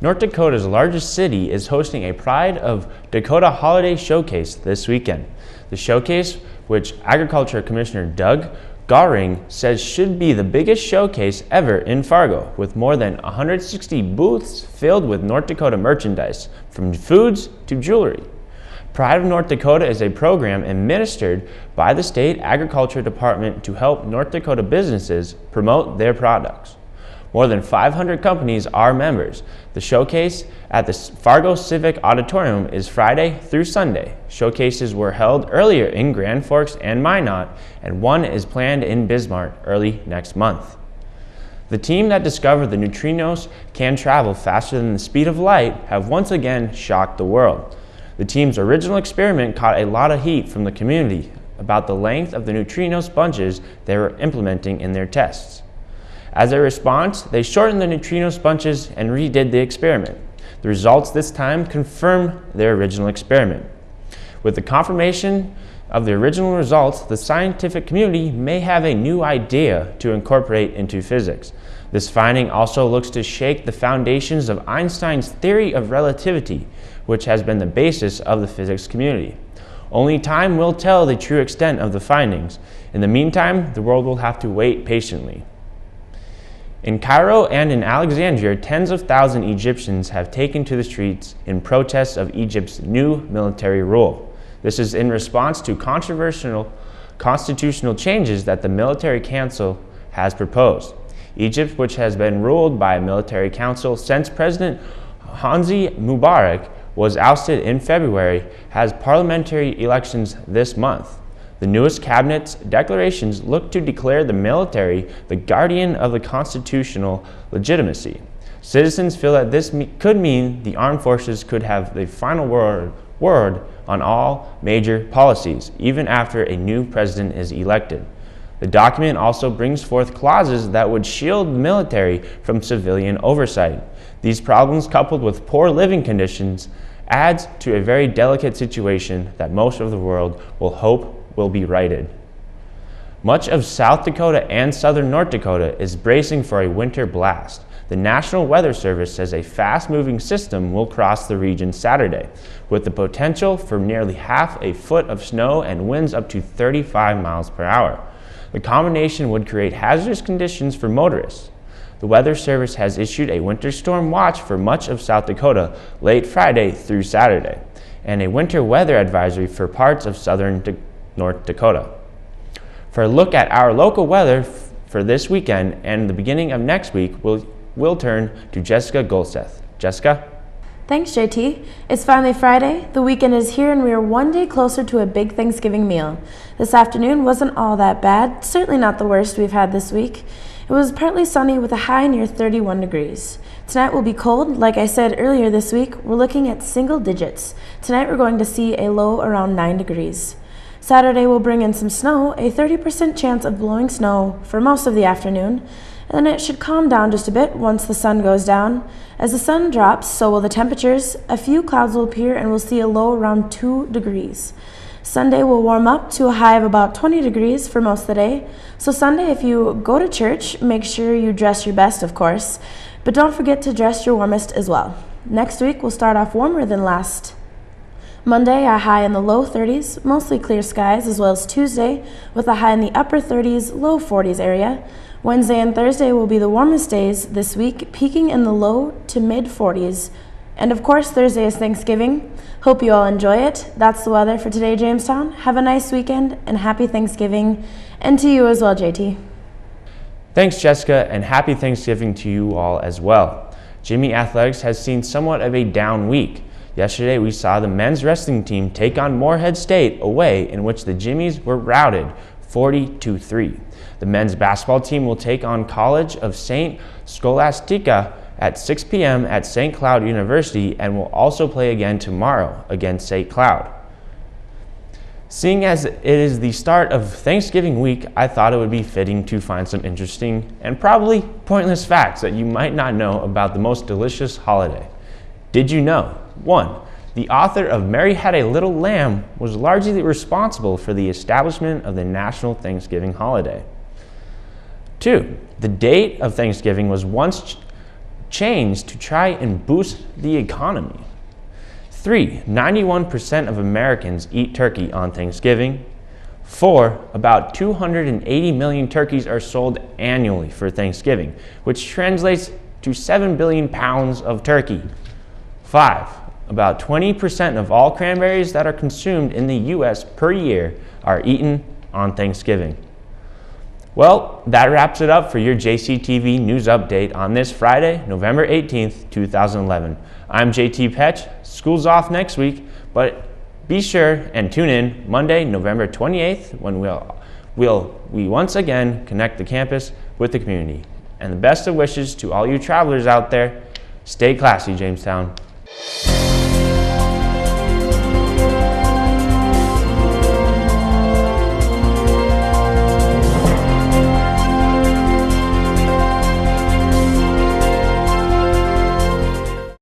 North Dakota's largest city is hosting a Pride of Dakota holiday showcase this weekend. The showcase, which Agriculture Commissioner Doug Goring says should be the biggest showcase ever in Fargo, with more than 160 booths filled with North Dakota merchandise, from foods to jewelry. Pride of North Dakota is a program administered by the state agriculture department to help North Dakota businesses promote their products. More than 500 companies are members. The showcase at the Fargo Civic Auditorium is Friday through Sunday. Showcases were held earlier in Grand Forks and Minot, and one is planned in Bismarck early next month. The team that discovered the neutrinos can travel faster than the speed of light have once again shocked the world. The team's original experiment caught a lot of heat from the community about the length of the neutrino sponges they were implementing in their tests. As a response, they shortened the neutrino sponges and redid the experiment. The results this time confirm their original experiment. With the confirmation of the original results, the scientific community may have a new idea to incorporate into physics. This finding also looks to shake the foundations of Einstein's theory of relativity, which has been the basis of the physics community. Only time will tell the true extent of the findings. In the meantime, the world will have to wait patiently. In Cairo and in Alexandria, tens of thousands of Egyptians have taken to the streets in protest of Egypt's new military rule. This is in response to controversial constitutional changes that the military council has proposed. Egypt, which has been ruled by a military council since President Hosni Mubarak was ousted in February, has parliamentary elections this month. The newest cabinet's declarations look to declare the military the guardian of the constitutional legitimacy. Citizens feel that this could mean the armed forces could have the final word on all major policies, even after a new president is elected. The document also brings forth clauses that would shield the military from civilian oversight. These problems, coupled with poor living conditions, adds to a very delicate situation that most of the world will hope will be righted. Much of South Dakota and southern North Dakota is bracing for a winter blast. The National Weather Service says a fast-moving system will cross the region Saturday, with the potential for nearly half a foot of snow and winds up to 35 miles per hour. The combination would create hazardous conditions for motorists. The Weather Service has issued a winter storm watch for much of South Dakota late Friday through Saturday, and a winter weather advisory for parts of southern North Dakota. For a look at our local weather for this weekend and the beginning of next week, we'll turn to Jessica Gulseth. Jessica? Thanks, JT. It's finally Friday, the weekend is here, and we are one day closer to a big Thanksgiving meal. This afternoon wasn't all that bad, certainly not the worst we've had this week. It was partly sunny with a high near 31 degrees. Tonight will be cold. Like I said earlier this week, we're looking at single digits. Tonight we're going to see a low around 9 degrees. Saturday will bring in some snow, a 30% chance of blowing snow for most of the afternoon, and then it should calm down just a bit once the sun goes down. As the sun drops, so will the temperatures. A few clouds will appear and we'll see a low around 2 degrees. Sunday will warm up to a high of about 20 degrees for most of the day. So Sunday, if you go to church, make sure you dress your best, of course, but don't forget to dress your warmest as well. Next week will start off warmer than last. Monday, a high in the low 30s, mostly clear skies, as well as Tuesday with a high in the upper 30s, low 40s area. Wednesday and Thursday will be the warmest days this week, peaking in the low to mid 40s. And of course, Thursday is Thanksgiving. Hope you all enjoy it. That's the weather for today, Jamestown. Have a nice weekend and happy Thanksgiving. And to you as well, JT. Thanks, Jessica, and happy Thanksgiving to you all as well. Jimmie Athletics has seen somewhat of a down week. Yesterday, we saw the men's wrestling team take on Moorhead State away, in which the Jimmies were routed 40-3. The men's basketball team will take on College of St. Scholastica at 6 p.m. at St. Cloud University and will also play again tomorrow against St. Cloud. Seeing as it is the start of Thanksgiving week, I thought it would be fitting to find some interesting and probably pointless facts that you might not know about the most delicious holiday. Did you know? 1. The author of Mary Had a Little Lamb was largely responsible for the establishment of the national Thanksgiving holiday. 2. The date of Thanksgiving was once chains to try and boost the economy. 3. 91% of Americans eat turkey on Thanksgiving. 4. About 280 million turkeys are sold annually for Thanksgiving, which translates to 7 billion pounds of turkey. 5. About 20% of all cranberries that are consumed in the U.S. per year are eaten on Thanksgiving. Well, that wraps it up for your JCTV news update on this Friday, November 18th, 2011. I'm JT Petsch. School's off next week, but be sure and tune in Monday, November 28th, when we once again connect the campus with the community. And the best of wishes to all you travelers out there. Stay classy, Jamestown.